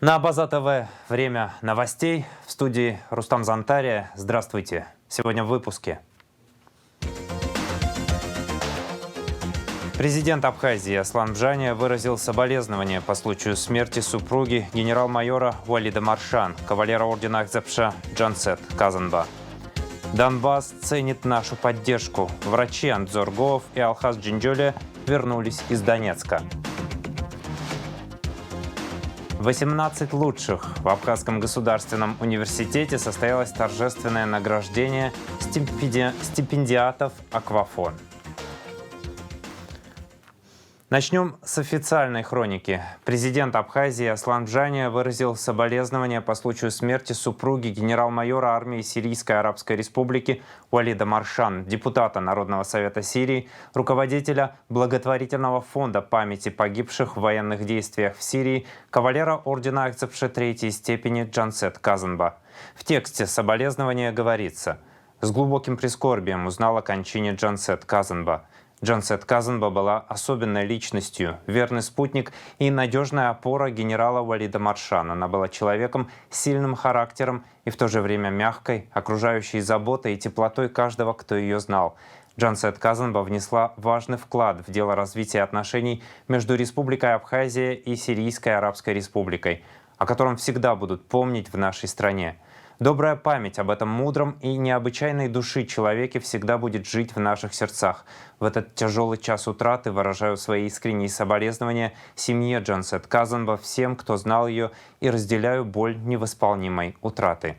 На База ТВ время новостей. В студии Рустам Зантария. Здравствуйте. Сегодня в выпуске. Президент Абхазии Аслан Бжания выразил соболезнования по случаю смерти супруги генерал-майора Уалида Маршан, кавалера ордена Акзапша Джансет Казанба. Донбасс ценит нашу поддержку. Врачи Андзор Гоов и Алхаз Джинджоли вернулись из Донецка. 18 лучших. В Абхазском государственном университете состоялось торжественное награждение стипендиатов «Аквафон». Начнем с официальной хроники. Президент Абхазии Аслан Бжания выразил соболезнования по случаю смерти супруги генерал-майора армии Сирийской Арабской Республики Уалида Маршан, депутата Народного совета Сирии, руководителя благотворительного фонда памяти погибших в военных действиях в Сирии, кавалера ордена Акзапша третьей степени Джансет Казанба. В тексте соболезнования говорится: «С глубоким прискорбием узнал о кончине Джансет Казанба. Джансет Казанба была особенной личностью, верный спутник и надежная опора генерала Уалида Маршана. Она была человеком с сильным характером и в то же время мягкой, окружающей заботой и теплотой каждого, кто ее знал. Джансет Казанба внесла важный вклад в дело развития отношений между Республикой Абхазия и Сирийской Арабской Республикой, о котором всегда будут помнить в нашей стране. Добрая память об этом мудром и необычайной души человеке всегда будет жить в наших сердцах. В этот тяжелый час утраты выражаю свои искренние соболезнования семье Джансет Казанба, всем, кто знал ее, и разделяю боль невосполнимой утраты».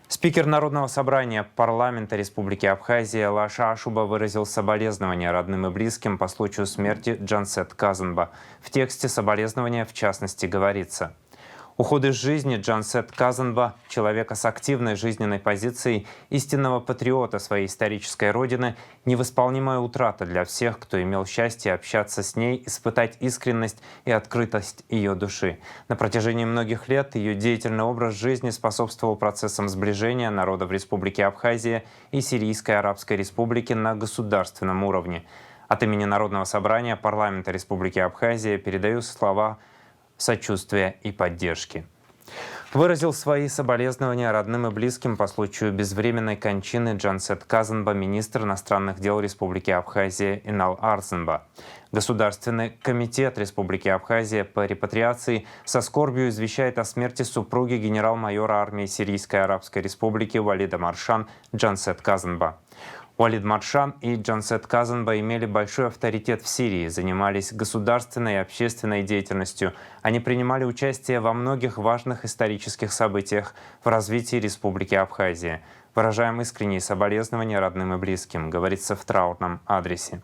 Спикер Народного собрания парламента Республики Абхазия Лаша Ашуба выразил соболезнования родным и близким по случаю смерти Джансет Казанба. В тексте соболезнования в частности говорится: «Уход из жизни Джансет Казанба, человека с активной жизненной позицией, истинного патриота своей исторической родины, невосполнимая утрата для всех, кто имел счастье общаться с ней, испытать искренность и открытость ее души. На протяжении многих лет ее деятельный образ жизни способствовал процессам сближения народов Республики Абхазия и Сирийской Арабской Республики на государственном уровне». От имени Народного собрания парламента Республики Абхазия передаю слова сочувствия и поддержки. Выразил свои соболезнования родным и близким по случаю безвременной кончины Джансет Казанба министр иностранных дел Республики Абхазия Инал Арзанба. Государственный комитет Республики Абхазия по репатриации со скорбью извещает о смерти супруги генерал-майора армии Сирийской Арабской Республики Уалида Маршан Джансет Казанба. Уалид Маршан и Джансет Казанба имели большой авторитет в Сирии, занимались государственной и общественной деятельностью. Они принимали участие во многих важных исторических событиях в развитии Республики Абхазия. Выражаем искренние соболезнования родным и близким, говорится в траурном адресе.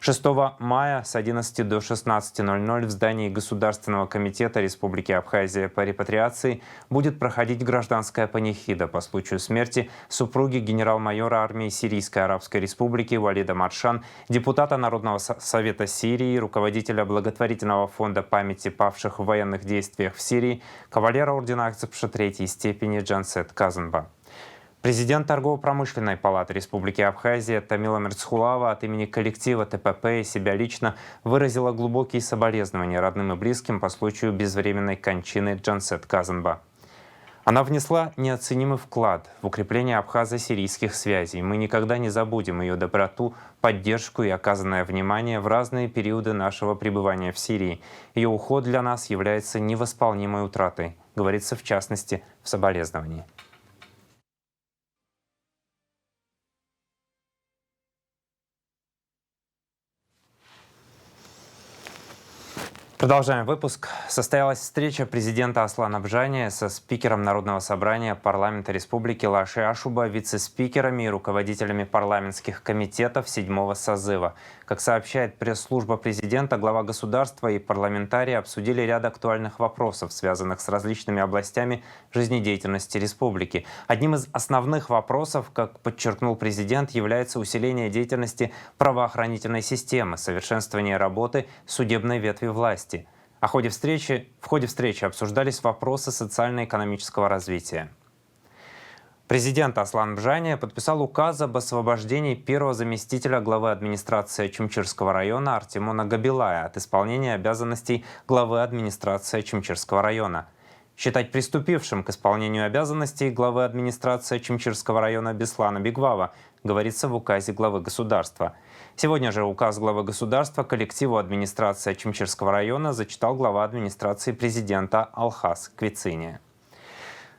6 мая с 11 до 16:00 в здании Государственного комитета Республики Абхазия по репатриации будет проходить гражданская панихида по случаю смерти супруги генерал-майора армии Сирийской Арабской Республики Уалида Маршан, депутата Народного совета Сирии, руководителя благотворительного фонда памяти павших в военных действиях в Сирии, кавалера ордена Акзапша третьей степени Джансет Казанба. Президент Торгово-промышленной палаты Республики Абхазия Тамила Мерцхулава от имени коллектива ТПП и себя лично выразила глубокие соболезнования родным и близким по случаю безвременной кончины Джансет Казанба. Она внесла неоценимый вклад в укрепление абхазо-сирийских связей. Мы никогда не забудем ее доброту, поддержку и оказанное внимание в разные периоды нашего пребывания в Сирии. Ее уход для нас является невосполнимой утратой, говорится в частности в соболезновании. Продолжаем выпуск. Состоялась встреча президента Аслана Бжания со спикером Народного собрания парламента Республики Лашей Ашуба, вице-спикерами и руководителями парламентских комитетов 7-го созыва. Как сообщает пресс-служба президента, глава государства и парламентарии обсудили ряд актуальных вопросов, связанных с различными областями жизнедеятельности республики. Одним из основных вопросов, как подчеркнул президент, является усиление деятельности правоохранительной системы, совершенствование работы судебной ветви власти. В ходе встречи обсуждались вопросы социально-экономического развития. Президент Аслан Бжания подписал указ об освобождении первого заместителя главы администрации Ачимчирского района Артемона Габилая от исполнения обязанностей главы администрации Ачимчирского района. считать приступившим к исполнению обязанностей главы администрации Ачимчирского района Беслана Бигвава, говорится в указе главы государства. Сегодня же указ главы государства коллективу администрации Ачимчирского района зачитал глава администрации президента Алхас Квициния.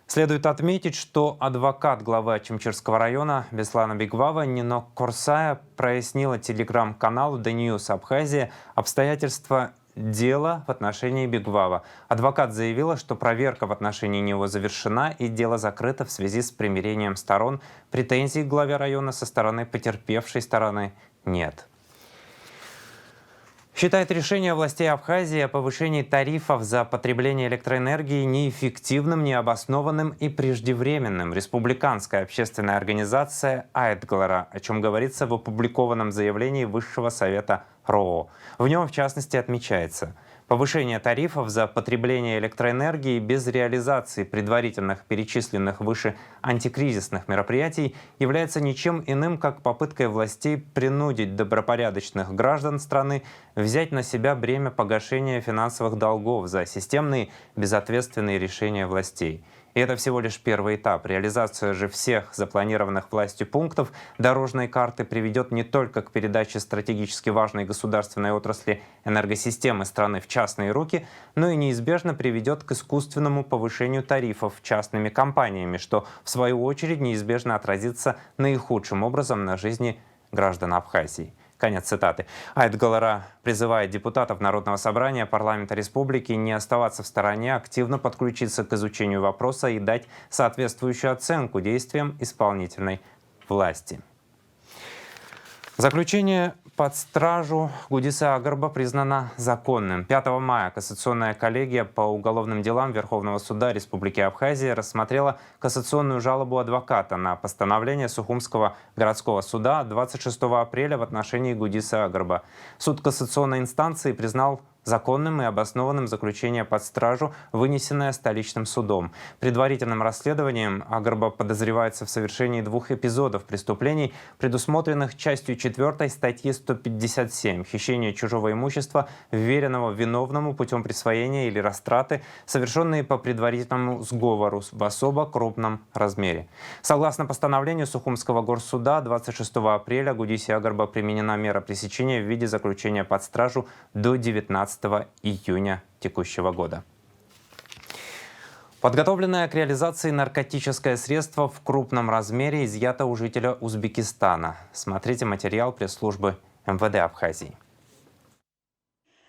Следует отметить, что адвокат главы Ачимчирского района Беслана Бигвава Нино Корсая прояснила телеграм-каналу The News Абхазия обстоятельства дела в отношении Бигвава. Адвокат заявила, что проверка в отношении него завершена и дело закрыто в связи с примирением сторон. Претензий к главе района со стороны потерпевшей стороны нет. Считает решение властей Абхазии о повышении тарифов за потребление электроэнергии неэффективным, необоснованным и преждевременным. Республиканская общественная организация «Айтглара», о чем говорится в опубликованном заявлении Высшего совета РОО. В нем, в частности, отмечается: повышение тарифов за потребление электроэнергии без реализации предварительных перечисленных выше антикризисных мероприятий является ничем иным, как попыткой властей принудить добропорядочных граждан страны взять на себя бремя погашения финансовых долгов за системные безответственные решения властей. И это всего лишь первый этап. Реализация же всех запланированных властью пунктов дорожной карты приведет не только к передаче стратегически важной государственной отрасли энергосистемы страны в частные руки, но и неизбежно приведет к искусственному повышению тарифов частными компаниями, что в свою очередь неизбежно отразится наихудшим образом на жизни граждан Абхазии. Конец цитаты. Айтглара призывает депутатов Народного собрания парламента республики не оставаться в стороне, активно подключиться к изучению вопроса и дать соответствующую оценку действиям исполнительной власти. Заключение под стражу Гудиса Агарба признано законным. 5 мая Кассационная коллегия по уголовным делам Верховного суда Республики Абхазия рассмотрела кассационную жалобу адвоката на постановление Сухумского городского суда 26 апреля в отношении Гудиса Агарба. Суд кассационной инстанции признал законным и обоснованным заключение под стражу, вынесенное столичным судом. Предварительным расследованием Агарба подозревается в совершении 2 эпизодов преступлений, предусмотренных частью 4 статьи 157 «Хищение чужого имущества, вверенного виновному путем присвоения или растраты, совершенные по предварительному сговору в особо крупном размере». Согласно постановлению Сухумского горсуда 26 апреля Гудисе Агарба применена мера пресечения в виде заключения под стражу до 19 июня текущего года. Подготовленное к реализации наркотическое средство в крупном размере изъято у жителя Узбекистана. Смотрите материал пресс-службы МВД Абхазии.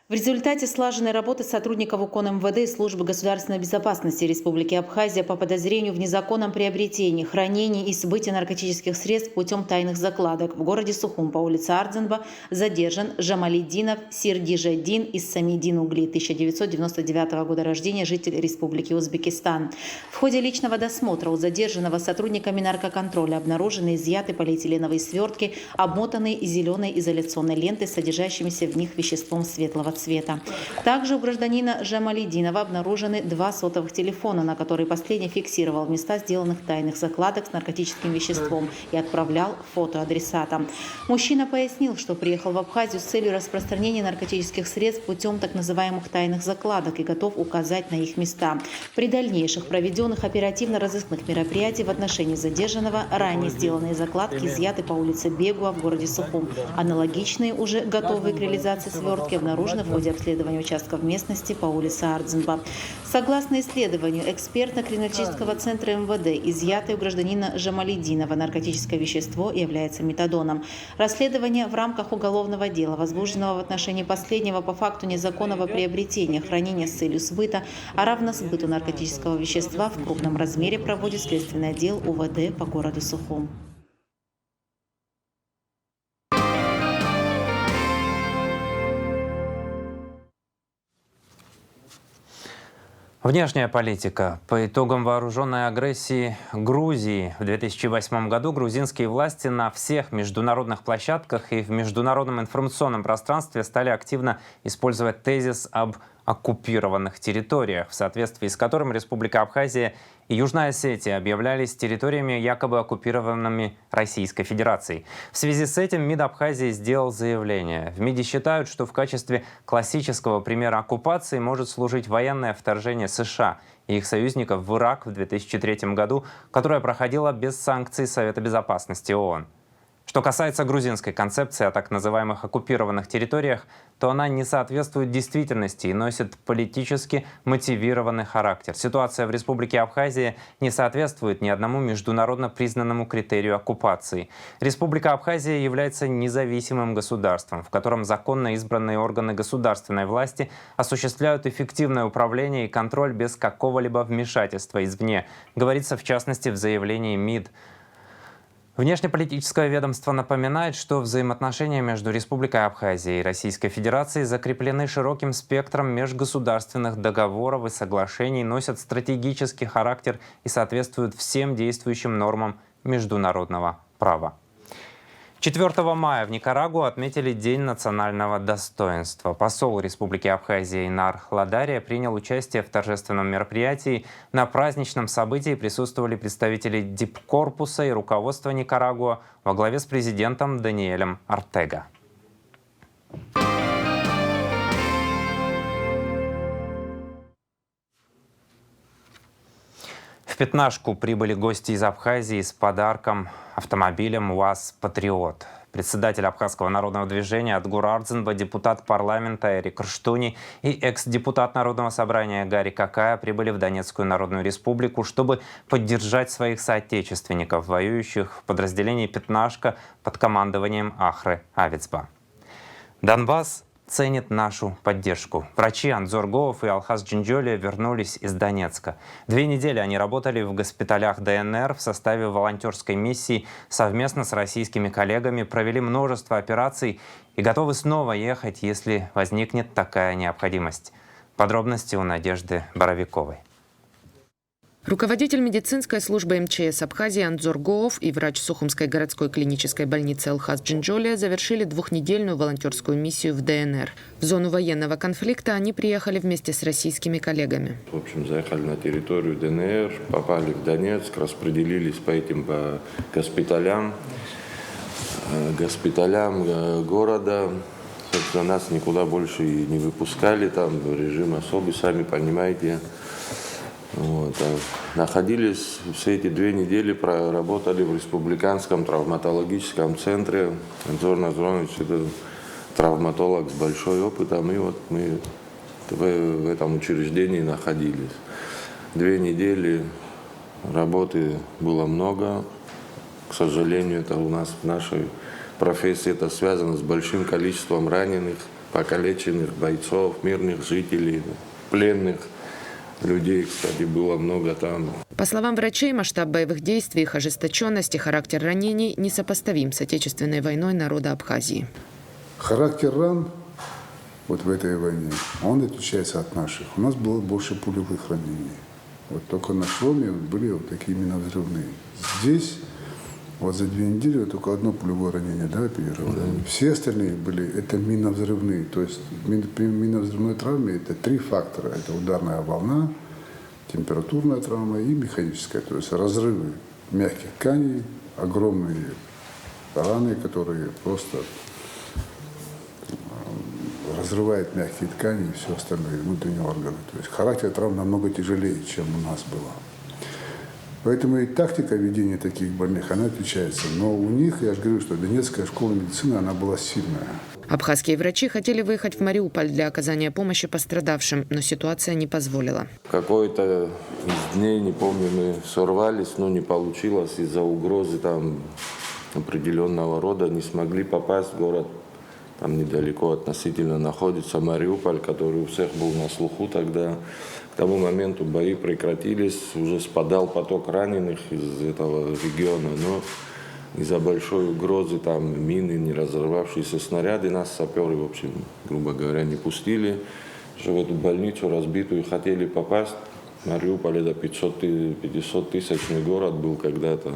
В результате слаженной работы сотрудников УКОН МВД и Службы государственной безопасности Республики Абхазия по подозрению в незаконном приобретении, хранении и сбытии наркотических средств путем тайных закладок в городе Сухум по улице Ардзенба задержан Жамалиддинов Сирдижаддин из Самидин-Угли, 1999 года рождения, житель Республики Узбекистан. В ходе личного досмотра у задержанного сотрудниками наркоконтроля обнаружены изъяты полиэтиленовые свертки, обмотанные зеленой изоляционной лентой с содержащимися в них веществом светлого цвета. Также у гражданина Жамалиддинова обнаружены 2 сотовых телефона, на которые последний фиксировал места сделанных тайных закладок с наркотическим веществом и отправлял фото адресатам. Мужчина пояснил, что приехал в Абхазию с целью распространения наркотических средств путем так называемых тайных закладок и готов указать на их места. При дальнейших проведенных оперативно-розыскных мероприятиях в отношении задержанного ранее сделанные закладки изъяты по улице Бегуа в городе Сухум. Аналогичные, уже готовые к реализации свертки, обнаружены в ходе обследования участков местности по улице Ардзенба. Согласно исследованию экспертно-криминалистического центра МВД, изъятое у гражданина Жамалиддинова наркотическое вещество является метадоном. Расследование в рамках уголовного дела, возбужденного в отношении последнего по факту незаконного приобретения, хранения с целью сбыта, а равно сбыту наркотического вещества в крупном размере, проводит следственный отдел УВД по городу Сухум. Внешняя политика. По итогам вооруженной агрессии Грузии в 2008 году грузинские власти на всех международных площадках и в международном информационном пространстве стали активно использовать тезис об оккупированных территориях, в соответствии с которым Республика Абхазия и Южная Осетия объявлялись территориями, якобы оккупированными Российской Федерацией. В связи с этим МИД Абхазии сделал заявление. В МИДе считают, что в качестве классического примера оккупации может служить военное вторжение США и их союзников в Ирак в 2003 году, которое проходило без санкций Совета Безопасности ООН. Что касается грузинской концепции о так называемых оккупированных территориях, то она не соответствует действительности и носит политически мотивированный характер. Ситуация в Республике Абхазия не соответствует ни одному международно признанному критерию оккупации. Республика Абхазия является независимым государством, в котором законно избранные органы государственной власти осуществляют эффективное управление и контроль без какого-либо вмешательства извне, говорится в частности в заявлении МИД. Внешнеполитическое ведомство напоминает, что взаимоотношения между Республикой Абхазия и Российской Федерацией закреплены широким спектром межгосударственных договоров и соглашений, носят стратегический характер и соответствуют всем действующим нормам международного права. 4 мая в Никарагуа отметили День национального достоинства. Посол Республики Абхазия Инар Хладария принял участие в торжественном мероприятии. На праздничном событии присутствовали представители дипкорпуса и руководства Никарагуа во главе с президентом Даниэлем Ортега. В Пятнашку прибыли гости из Абхазии с подарком автомобилем УАЗ «Патриот». Председатель Абхазского народного движения Адгур Ардзинба, депутат парламента Эрик Рштуни и экс-депутат Народного собрания Гарри Какая прибыли в Донецкую Народную Республику, чтобы поддержать своих соотечественников, воюющих в подразделении «Пятнашка» под командованием Ахры Авицба. Донбасс ценит нашу поддержку. Врачи Анзор Гоов и Алхаз Джинджолия вернулись из Донецка. 2 недели они работали в госпиталях ДНР в составе волонтерской миссии, совместно с российскими коллегами провели множество операций и готовы снова ехать, если возникнет такая необходимость. Подробности у Надежды Боровиковой. Руководитель медицинской службы МЧС Абхазии Анзор Гоов и врач Сухумской городской клинической больницы Алхаз Джинджолия завершили 2-недельную волонтерскую миссию в ДНР. В зону военного конфликта они приехали вместе с российскими коллегами. В общем, заехали на территорию ДНР, попали в Донецк, распределились по этим госпиталям города. Собственно, нас никуда больше и не выпускали, там режим особый, сами понимаете. Вот. Находились все эти 2 недели, проработали в Республиканском травматологическом центре. Анзор Назронович – это травматолог с большим опытом, и вот мы в этом учреждении находились. 2 недели работы было много. К сожалению, это у нас в нашей профессии это связано с большим количеством раненых, покалеченных бойцов, мирных жителей, пленных. Людей, кстати, было много там. По словам врачей, масштаб боевых действий, их ожесточенность и характер ранений несопоставим с Отечественной войной народа Абхазии. Характер ран вот в этой войне, он отличается от наших. У нас было больше пулевых ранений. Вот только на шломе были вот такие миновзрывные. Здесь вот за 2 недели только одно пулевое ранение, да, оперировали. Да. Все остальные были, это миновзрывные. То есть при миновзрывной травме это 3 фактора. Это ударная волна, температурная травма и механическая. То есть разрывы мягких тканей, огромные раны, которые просто разрывают мягкие ткани и все остальное, внутренние органы. То есть характер травм намного тяжелее, чем у нас было. Поэтому и тактика ведения таких больных, она отличается. Но у них, я же говорю, что Донецкая школа медицины, она была сильная. Абхазские врачи хотели выехать в Мариуполь для оказания помощи пострадавшим, но ситуация не позволила. Какой-то из дней, не помню, мы сорвались, но не получилось из-за угрозы там определенного рода. Не смогли попасть в город. Там недалеко относительно находится Мариуполь, который у всех был на слуху тогда. К тому моменту бои прекратились, уже спадал поток раненых из этого региона, но из-за большой угрозы, там мины, не разорвавшиеся снаряды, нас саперы, в общем, грубо говоря, не пустили. Что в эту больницу разбитую хотели попасть. Мариуполь — это 500-тысячный город был когда-то.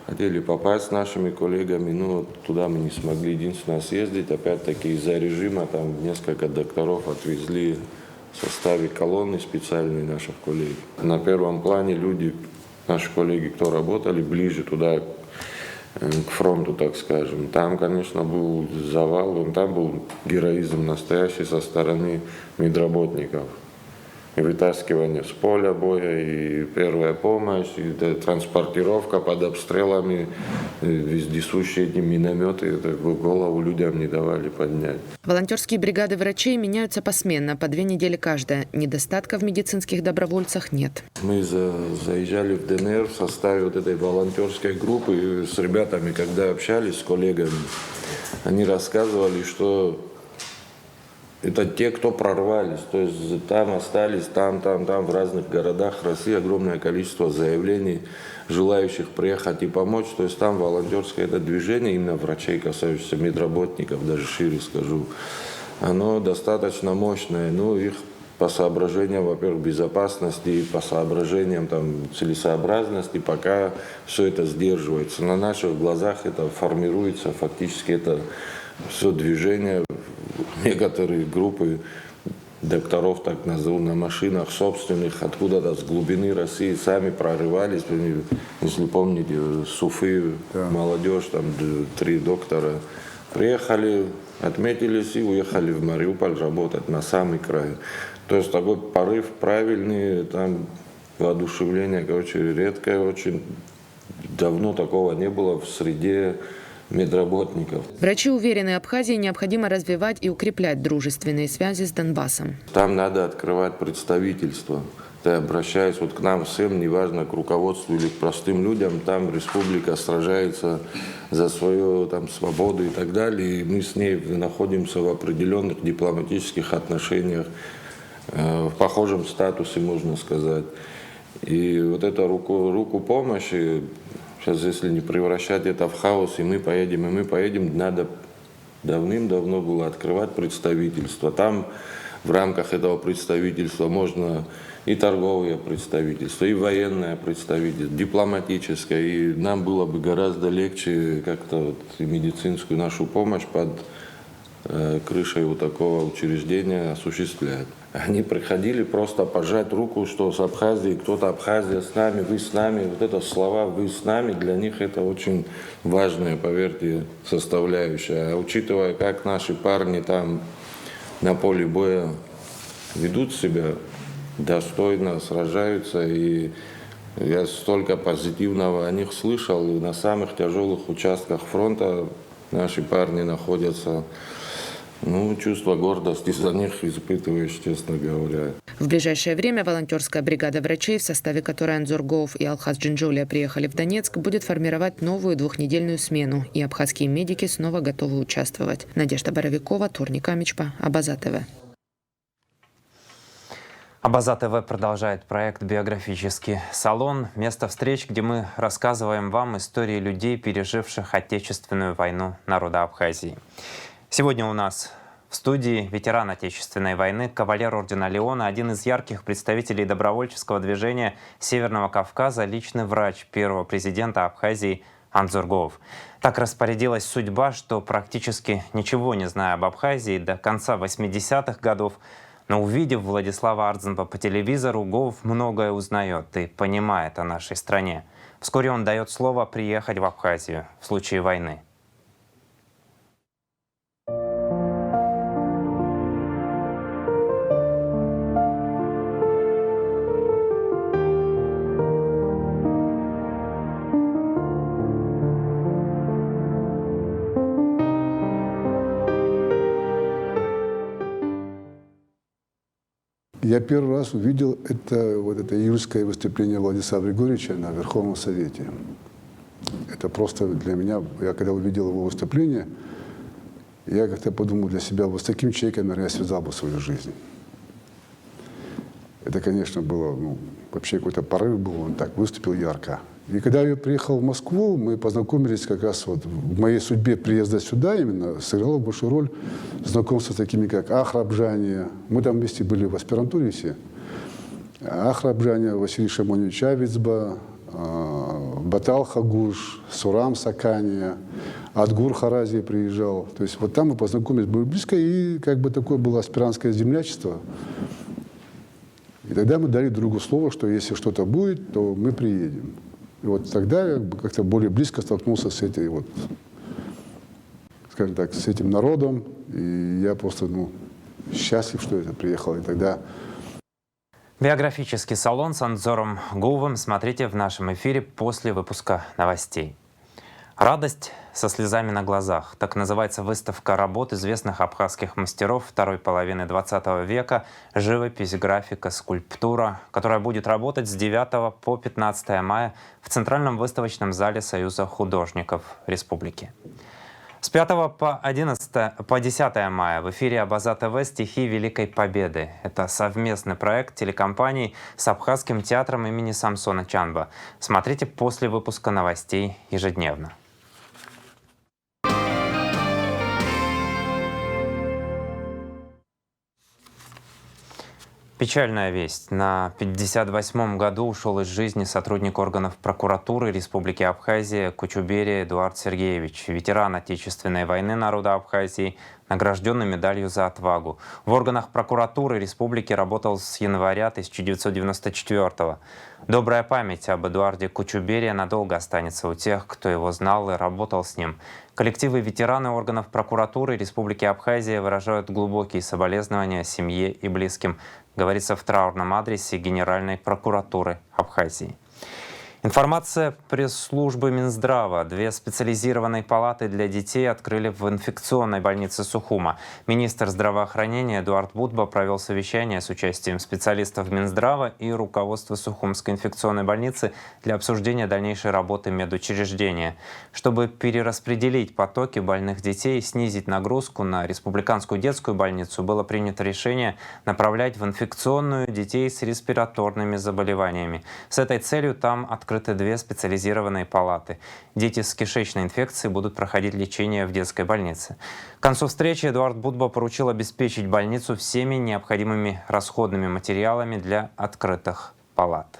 хотели попасть с нашими коллегами, но туда мы не смогли единственно съездить. Опять-таки из-за режима там несколько докторов отвезли в составе колонны специальной наших коллег. На первом плане люди, наши коллеги, кто работали ближе туда, к фронту, так скажем. Там, конечно, был завал, там был героизм настоящий со стороны медработников. И вытаскивание с поля боя, и первая помощь, и транспортировка под обстрелами, вездесущие эти минометы, это голову людям не давали поднять. Волонтерские бригады врачей меняются посменно, по 2 недели каждая. Недостатка в медицинских добровольцах нет. Мы заезжали в ДНР в составе вот этой волонтерской группы, и с ребятами, когда общались, с коллегами, они рассказывали, что это те, кто прорвались, то есть там остались, там, в разных городах России огромное количество заявлений, желающих приехать и помочь. То есть там волонтерское это движение, именно врачей, касающихся медработников, даже шире скажу, оно достаточно мощное. Ну, их по соображениям, во-первых, безопасности, и по соображениям там, целесообразности, пока все это сдерживается. На наших глазах это формируется, фактически это все движение. Некоторые группы докторов, так назову, на машинах собственных, откуда-то с глубины России сами прорывались. Если помните, с Уфы, молодежь, там 3 доктора приехали, отметились и уехали в Мариуполь работать на самый край. То есть такой порыв правильный, там воодушевление, короче, редкое очень. Давно такого не было в среде медработников. Врачи уверены, Абхазии необходимо развивать и укреплять дружественные связи с Донбассом. Там надо открывать представительство. Я обращаюсь вот к нам всем, неважно, к руководству или к простым людям, там республика сражается за свою там, свободу и так далее. И мы с ней находимся в определенных дипломатических отношениях, в похожем статусе, можно сказать. И вот эту руку помощи, сейчас, если не превращать это в хаос, и мы поедем, надо давным-давно было открывать представительство. Там в рамках этого представительства можно и торговое представительство, и военное представительство, дипломатическое. И нам было бы гораздо легче как-то вот медицинскую нашу помощь под крышей вот такого учреждения осуществлять. Они приходили просто пожать руку, что с Абхазией, кто-то Абхазия с нами, вы с нами. Вот это слова «вы с нами» для них это очень важная, поверьте, составляющая. А учитывая, как наши парни там на поле боя ведут себя достойно, сражаются, и я столько позитивного о них слышал, и на самых тяжелых участках фронта наши парни находятся. Ну, чувство гордости за них испытываешь, честно говоря. В ближайшее время волонтерская бригада врачей, в составе которой Анзор Гоов и Алхаз Джинджолия приехали в Донецк, будет формировать новую 2-недельную смену, и абхазские медики снова готовы участвовать. Надежда Боровикова, Турник Амичпа, Абаза ТВ. Абаза ТВ продолжает проект «Биографический салон». Место встреч, где мы рассказываем вам истории людей, переживших Отечественную войну народа Абхазии. Сегодня у нас в студии ветеран Отечественной войны, кавалер ордена Леона, один из ярких представителей добровольческого движения Северного Кавказа, личный врач первого президента Абхазии Анзор Гоов. Так распорядилась судьба, что практически ничего не зная об Абхазии до конца 80-х годов, но увидев Владислава Ардзенба по телевизору, Гоов многое узнает и понимает о нашей стране. Вскоре он дает слово приехать в Абхазию в случае войны. Я первый раз увидел это июльское выступление Владислава Григорьевича на Верховном Совете. Это просто для меня, я когда увидел его выступление, я как-то подумал для себя, вот с таким человеком, наверное, я связал бы свою жизнь. Это, конечно, было, вообще какой-то порыв был, он так выступил ярко. И когда я приехал в Москву, мы познакомились как раз вот в моей судьбе приезда сюда именно, сыграла большую роль знакомство с такими, как Ахрабжания. Мы там вместе были в аспирантуре все. Ахрабжания, Василий Шамонович Авицба, Батал Хагуш, Сурам Сакания, Адгур Харази приезжал. То есть вот там мы познакомились, были близко, и как бы такое было аспирантское землячество. И тогда мы дали другу слово, что если что-то будет, то мы приедем. И вот тогда я как-то более близко столкнулся с этой вот, скажем так, с этим народом. И я просто, счастлив, что я приехал. И тогда... Биографический салон с Анзором Гувом смотрите в нашем эфире после выпуска новостей. «Радость со слезами на глазах» — так называется выставка работ известных абхазских мастеров второй половины 20 века, живопись, графика, скульптура, которая будет работать с 9 по 15 мая в Центральном выставочном зале Союза художников Республики. С 5 по 10 мая в эфире Абаза ТВ «Стихи Великой Победы». Это совместный проект телекомпаний с Абхазским театром имени Самсона Чанба. Смотрите после выпуска новостей ежедневно. Печальная весть. На 58-м году ушел из жизни сотрудник органов прокуратуры Республики Абхазия Кучубери Эдуард Сергеевич, ветеран Отечественной войны народа Абхазии, награжденный медалью за отвагу. В органах прокуратуры республики работал с января 1994-го. Добрая память об Эдуарде Кучубери надолго останется у тех, кто его знал и работал с ним. Коллективы ветераны органов прокуратуры Республики Абхазия выражают глубокие соболезнования семье и близким, говорится в траурном адресе Генеральной прокуратуры Абхазии. Информация пресс-службы Минздрава. 2 специализированные палаты для детей открыли в инфекционной больнице Сухума. Министр здравоохранения Эдуард Будба провел совещание с участием специалистов Минздрава и руководства Сухумской инфекционной больницы для обсуждения дальнейшей работы медучреждения. Чтобы перераспределить потоки больных детей и снизить нагрузку на республиканскую детскую больницу, было принято решение направлять в инфекционную детей с респираторными заболеваниями. С этой целью там открыты 2 специализированные палаты. Дети с кишечной инфекцией будут проходить лечение в детской больнице. К концу встречи Эдуард Будба поручил обеспечить больницу всеми необходимыми расходными материалами для открытых палат.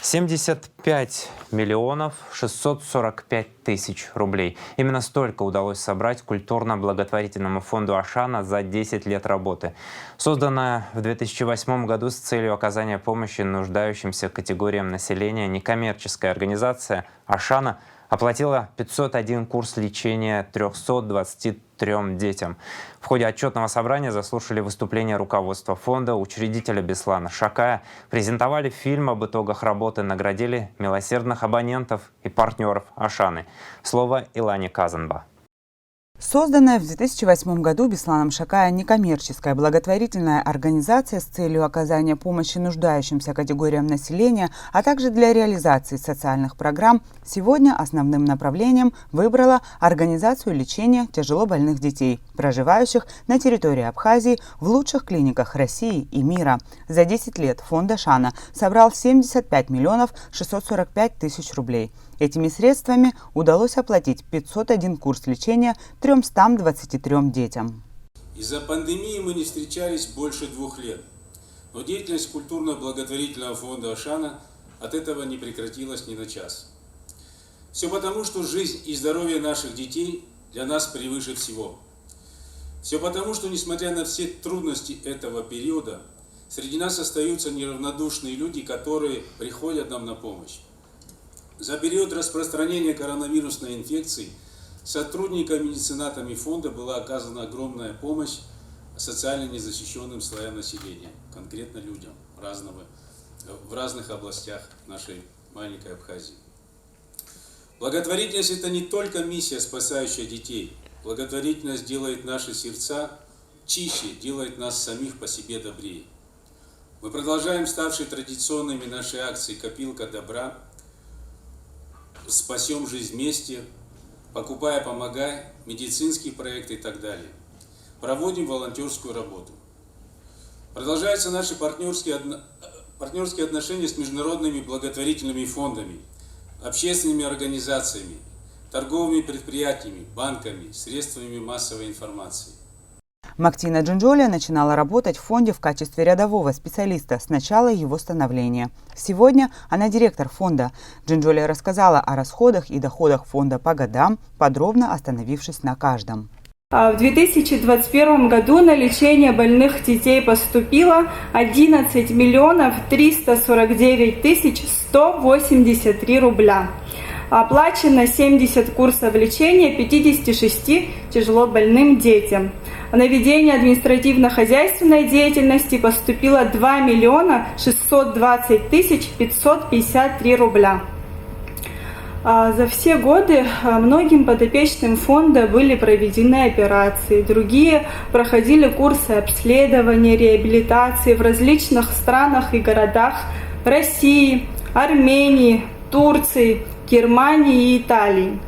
75 миллионов 645 тысяч рублей. Именно столько удалось собрать культурно-благотворительному фонду «Ашана» за 10 лет работы. Созданная в 2008 году с целью оказания помощи нуждающимся категориям населения некоммерческая организация «Ашана» оплатила 501 курс лечения 323 детям. В ходе отчетного собрания заслушали выступления руководства фонда, учредителя Беслана Шакая, презентовали фильм об итогах работы, наградили милосердных абонентов и партнеров Ашаны. Слово Илане Казанба. Созданная в 2008 году Бесланом Шакая некоммерческая благотворительная организация с целью оказания помощи нуждающимся категориям населения, а также для реализации социальных программ, сегодня основным направлением выбрала организацию лечения тяжелобольных детей, проживающих на территории Абхазии в лучших клиниках России и мира. За 10 лет фонд «Ашана» собрал 75 миллионов 645 тысяч рублей. Этими средствами удалось оплатить 501 курс лечения 323 детям. Из-за пандемии мы не встречались больше 2 лет, но деятельность культурно-благотворительного фонда «Ашана» от этого не прекратилась ни на час. Все потому, что жизнь и здоровье наших детей для нас превыше всего. Все потому, что, несмотря на все трудности этого периода, среди нас остаются неравнодушные люди, которые приходят нам на помощь. За период распространения коронавирусной инфекции сотрудниками и меценатами фонда была оказана огромная помощь социально незащищенным слоям населения, конкретно людям в разных областях нашей маленькой Абхазии. Благотворительность – это не только миссия, спасающая детей. Благотворительность делает наши сердца чище, делает нас самих по себе добрее. Мы продолжаем ставшие традиционными наши акции «Копилка добра», «Спасем жизнь вместе», «Покупай, помогай», медицинские проекты и так далее. Проводим волонтерскую работу. Продолжаются наши партнерские отношения с международными благотворительными фондами, общественными организациями, торговыми предприятиями, банками, средствами массовой информации. Мактина Джинджоли начинала работать в фонде в качестве рядового специалиста с начала его становления. Сегодня она директор фонда. Джинджоли рассказала о расходах и доходах фонда по годам, подробно остановившись на каждом. В 2021 году на лечение больных детей поступило 11 миллионов 349 тысяч 183 рубля. Оплачено 70 курсов лечения 56 тяжело больным детям. На ведение административно-хозяйственной деятельности поступило 2 миллиона 620 тысяч 553 рубля. За все годы многим подопечным фонда были проведены операции, другие проходили курсы обследования, реабилитации в различных странах и городах России, Армении, Турции, Германии и Италии.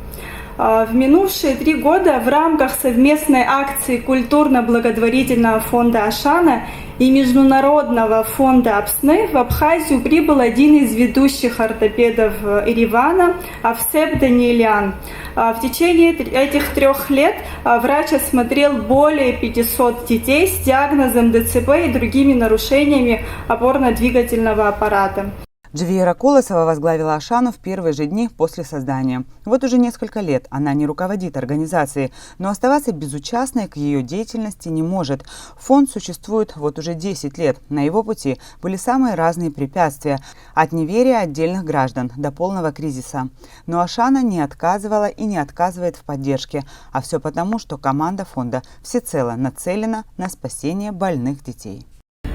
В минувшие 3 года в рамках совместной акции культурно-благотворительного фонда Ашана и Международного фонда АПСНы в Абхазию прибыл один из ведущих ортопедов Еревана, Авсеп Даниэлян. В течение этих 3 лет врач осмотрел более 500 детей с диагнозом ДЦП и другими нарушениями опорно-двигательного аппарата. Джавиера Колосова возглавила Ашану в первые же дни после создания. Вот уже несколько лет она не руководит организацией, но оставаться безучастной к ее деятельности не может. Фонд существует вот уже 10 лет. На его пути были самые разные препятствия, от неверия отдельных граждан до полного кризиса. Но Ашана не отказывала и не отказывает в поддержке. А все потому, что команда фонда всецело нацелена на спасение больных детей.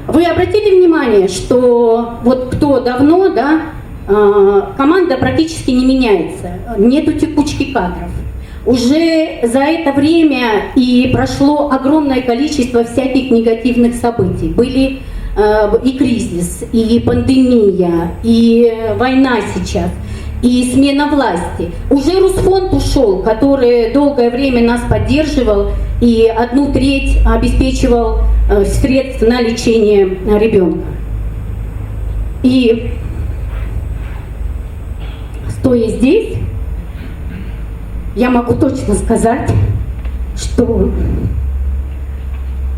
Вы обратили внимание, что вот кто давно, команда практически не меняется, нету текучки кадров. Уже за это время и прошло огромное количество всяких негативных событий. Были и кризис, и пандемия, и война сейчас, и смена власти. Уже Русфонд ушел, который долгое время нас поддерживал и 1/3 обеспечивал средств на лечение ребенка. И стоя здесь, я могу точно сказать, что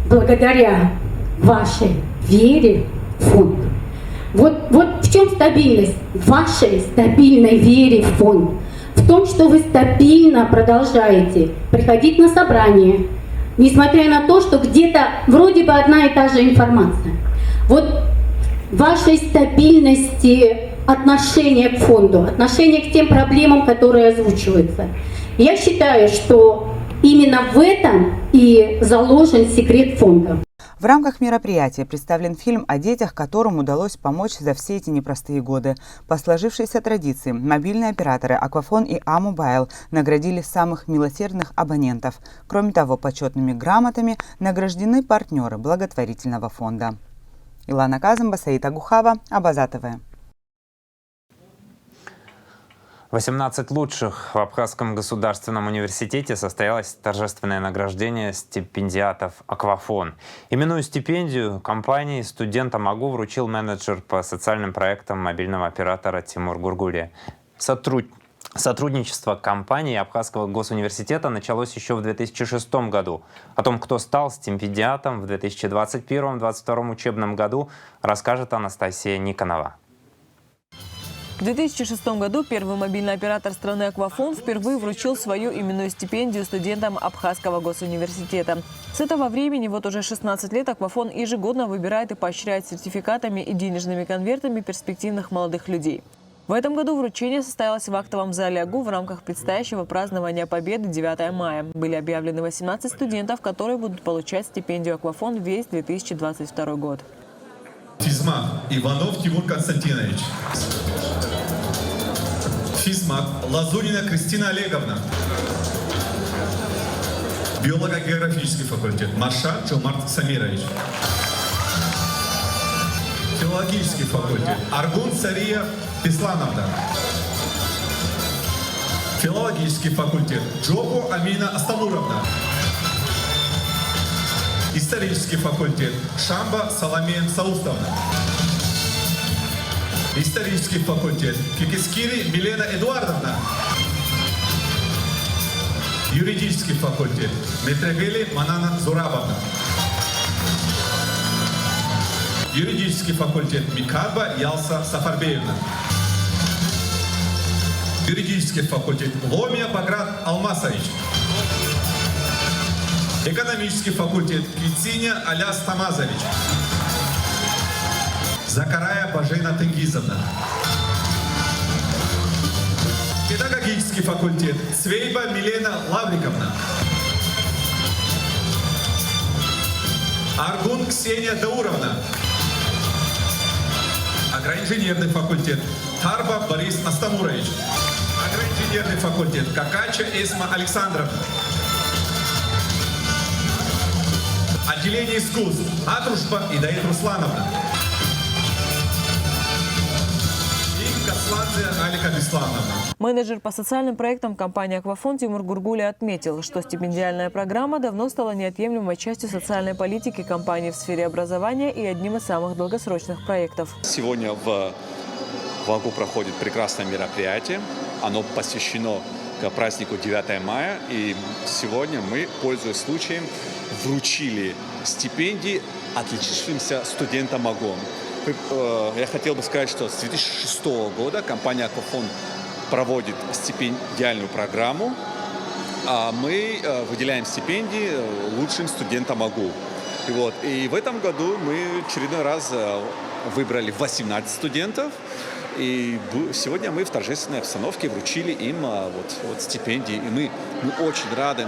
благодаря вашей вере в фонд, вот в чем стабильность вашей стабильной вере в фонд, в том, что вы стабильно продолжаете приходить на собрания, несмотря на то, что где-то вроде бы одна и та же информация. Вот вашей стабильности отношения к фонду, отношения к тем проблемам, которые озвучиваются. Я считаю, что именно в этом и заложен секрет фонда. В рамках мероприятия представлен фильм о детях, которым удалось помочь за все эти непростые годы. По сложившейся традиции мобильные операторы Аквафон и А-Мобайл наградили самых милосердных абонентов. Кроме того, почетными грамотами награждены партнеры благотворительного фонда. Илана Казамба, Саид Агухава, Абаза ТВ. 18 лучших в Абхазском государственном университете состоялось торжественное награждение стипендиатов «Аквафон». Именную стипендию компании студентам АГУ вручил менеджер по социальным проектам мобильного оператора Тимур Гургулия. Сотрудничество компании Абхазского госуниверситета началось еще в 2006 году. О том, кто стал стипендиатом в 2021-2022 учебном году, расскажет Анастасия Никонова. В 2006 году первый мобильный оператор страны «Аквафон» впервые вручил свою именную стипендию студентам Абхазского госуниверситета. С этого времени, вот уже 16 лет, «Аквафон» ежегодно выбирает и поощряет сертификатами и денежными конвертами перспективных молодых людей. В этом году вручение состоялось в актовом зале АГУ в рамках предстоящего празднования Победы 9 мая. Были объявлены 18 студентов, которые будут получать стипендию «Аквафон» весь 2022 год. Физмат Иванов Тимур Константинович. Физмат Лазунина Кристина Олеговна. Биолого-географический факультет Маршак Чулмарт Самирович. Филологический факультет Аргун Сария Беслановна. Филологический факультет Джоку Амина Астамуровна. Исторический факультет Шамба Саламея Саустовна. Исторический факультет Кикискири Милена Эдуардовна. Юридический факультет Метрегели Манана Зурабовна. Юридический факультет Микаба Ялса Сафарбеевна. Юридический факультет Ломия Баграт Алмасович. Экономический факультет Квициня Аляс Тамазович. Закарая Бажена Тенгизовна. Педагогический факультет Цвейба Милена Лавриковна. Аргун Ксения Дауровна. Агроинженерный факультет Тарба Борис Астамурович. Агроинженерный факультет Какача Эсма Александровна. Отделение искусств Атрушба Идаит Руслановна. И Касланзе Алика Беслановна. Менеджер по социальным проектам компании «Аквафон» Тимур Гургули отметил, что стипендиальная программа давно стала неотъемлемой частью социальной политики компании в сфере образования и одним из самых долгосрочных проектов. Сегодня в ВАГУ проходит прекрасное мероприятие. Оно посвящено к празднику 9 мая. И сегодня мы, пользуясь случаем, вручили стипендии отличившимся студентам ОГОН. Я хотел бы сказать, что с 2006 года компания «Аквафон» проводит стипендиальную программу, а мы выделяем стипендии лучшим студентам ОГУ. И в этом году мы очередной раз выбрали 18 студентов. И сегодня мы в торжественной обстановке вручили им стипендии. И мы очень рады,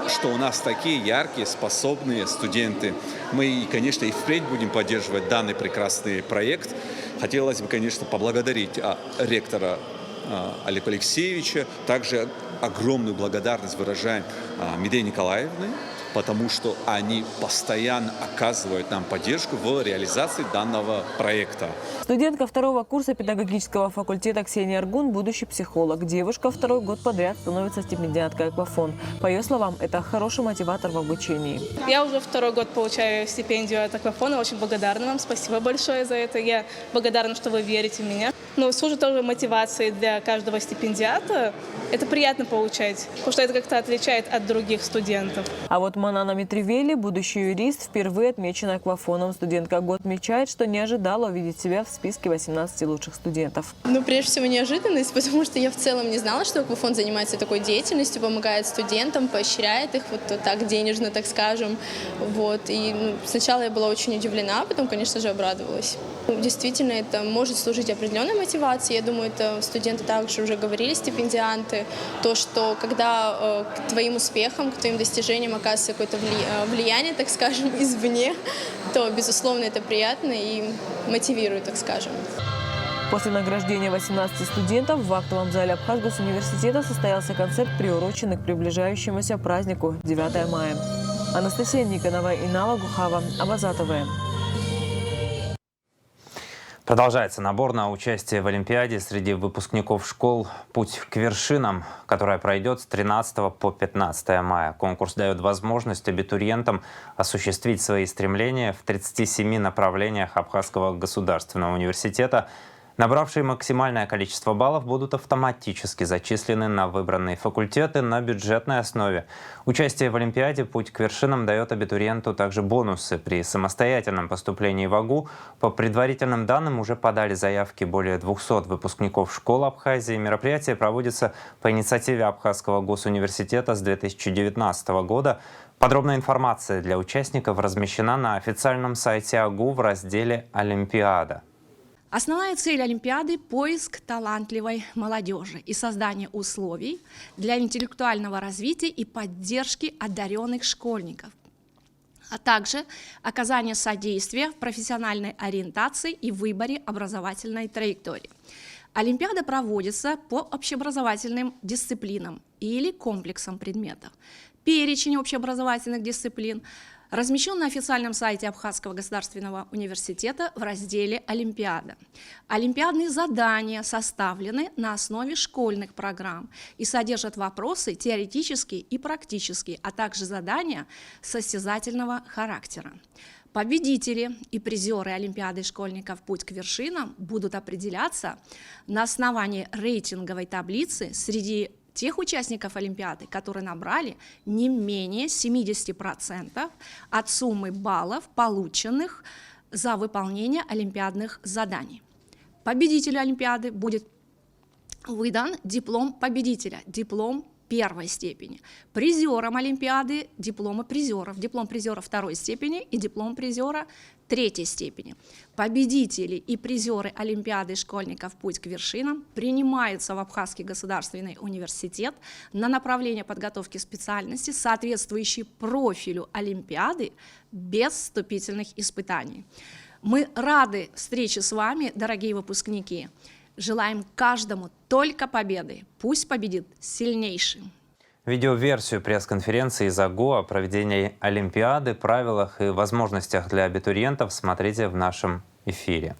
что у нас такие яркие, способные студенты. Мы, конечно, и впредь будем поддерживать данный прекрасный проект. Хотелось бы, конечно, поблагодарить ректора Олега Алексеевича. Также огромную благодарность выражаем Меде Николаевне, потому что они постоянно оказывают нам поддержку в реализации данного проекта. Студентка второго курса педагогического факультета Ксения Аргун – будущий психолог. Девушка второй год подряд становится стипендиаткой «Аквафон». По ее словам, это хороший мотиватор в обучении. Я уже второй год получаю стипендию от «Аквафона». Очень благодарна вам. Спасибо большое за это. Я благодарна, что вы верите в меня. Но служит тоже мотивацией для каждого стипендиата. Это приятно получать, потому что это как-то отличает от других студентов. А вот Манана Митревели, будущий юрист, впервые отмечена «Аквафоном». Студентка год отмечает, что не ожидала увидеть себя в списке 18 лучших студентов. Прежде всего, неожиданность, потому что я в целом не знала, что «Аквафон» занимается такой деятельностью, помогает студентам, поощряет их вот так денежно, так скажем. И сначала я была очень удивлена, а потом, конечно же, обрадовалась. Действительно, это может служить определенной мотивацией. Я думаю, это студенты также уже говорили, стипендианты, то, что когда к твоим успехам, к твоим достижениям оказывается какое-то влияние, так скажем, извне, то, безусловно, это приятно и мотивирует, так скажем. После награждения 18 студентов в актовом зале Абхазгосуниверситета состоялся концерт, приуроченный к приближающемуся празднику 9 мая. Анастасия Никонова и Нава Гухава, Абаза ТВ. Продолжается набор на участие в Олимпиаде среди выпускников школ «Путь к вершинам», которая пройдет с 13 по 15 мая. Конкурс дает возможность абитуриентам осуществить свои стремления в 37 направлениях Абхазского государственного университета. Набравшие максимальное количество баллов будут автоматически зачислены на выбранные факультеты на бюджетной основе. Участие в Олимпиаде «Путь к вершинам» дает абитуриенту также бонусы. При самостоятельном поступлении в АГУ по предварительным данным уже подали заявки более 200 выпускников школ Абхазии. Мероприятие проводится по инициативе Абхазского госуниверситета с 2019 года. Подробная информация для участников размещена на официальном сайте АГУ в разделе «Олимпиада». Основная цель Олимпиады – поиск талантливой молодежи и создание условий для интеллектуального развития и поддержки одаренных школьников, а также оказание содействия в профессиональной ориентации и выборе образовательной траектории. Олимпиада проводится по общеобразовательным дисциплинам или комплексам предметов. Перечень общеобразовательных дисциплин размещен на официальном сайте Абхазского государственного университета в разделе «Олимпиада». Олимпиадные задания составлены на основе школьных программ и содержат вопросы теоретические и практические, а также задания состязательного характера. Победители и призеры Олимпиады школьников «Путь к вершинам» будут определяться на основании рейтинговой таблицы среди тех участников Олимпиады, которые набрали не менее 70% от суммы баллов, полученных за выполнение олимпиадных заданий. Победителю Олимпиады будет выдан диплом победителя, диплом первой степени. Призерам Олимпиады дипломы призеров, диплом призера второй степени и диплом призера третьей степени. Победители и призеры Олимпиады школьников «Путь к вершинам» принимаются в Абхазский государственный университет на направление подготовки специальности, соответствующей профилю Олимпиады, без вступительных испытаний. Мы рады встрече с вами, дорогие выпускники. Желаем каждому только победы. Пусть победит сильнейший. Видеоверсию пресс-конференции из АГО о проведении Олимпиады, правилах и возможностях для абитуриентов смотрите в нашем эфире.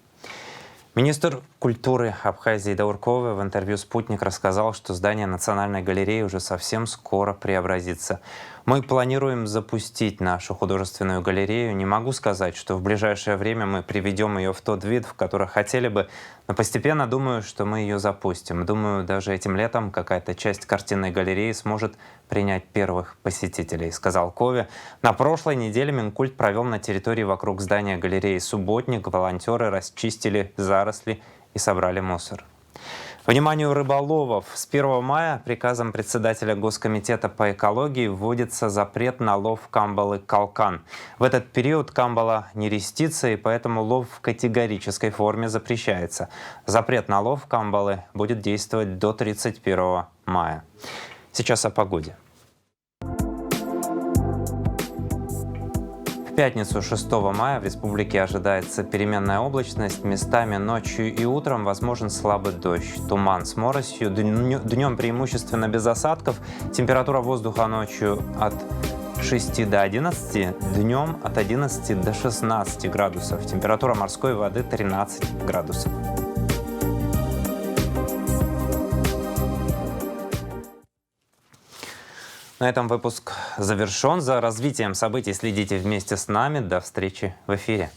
Министр культуры Абхазии Дауркова в интервью «Спутник» рассказал, что здание Национальной галереи уже совсем скоро преобразится. Мы планируем запустить нашу художественную галерею. Не могу сказать, что в ближайшее время мы приведем ее в тот вид, в который хотели бы, но постепенно думаю, что мы ее запустим. Думаю, даже этим летом какая-то часть картинной галереи сможет принять первых посетителей, сказал Кове. На прошлой неделе Минкульт провел на территории вокруг здания галереи субботник. Волонтеры расчистили заросли и собрали мусор. Вниманию рыболовов! С 1 мая приказом председателя Госкомитета по экологии вводится запрет на лов камбалы «Калкан». В этот период камбала нерестится, и поэтому лов в категорической форме запрещается. Запрет на лов камбалы будет действовать до 31 мая. Сейчас о погоде. В пятницу 6 мая в республике ожидается переменная облачность. Местами ночью и утром возможен слабый дождь, туман с моросью. Днем преимущественно без осадков. Температура воздуха ночью от 6 до 11, днем от 11 до 16 градусов. Температура морской воды 13 градусов. На этом выпуск завершен. За развитием событий следите вместе с нами. До встречи в эфире.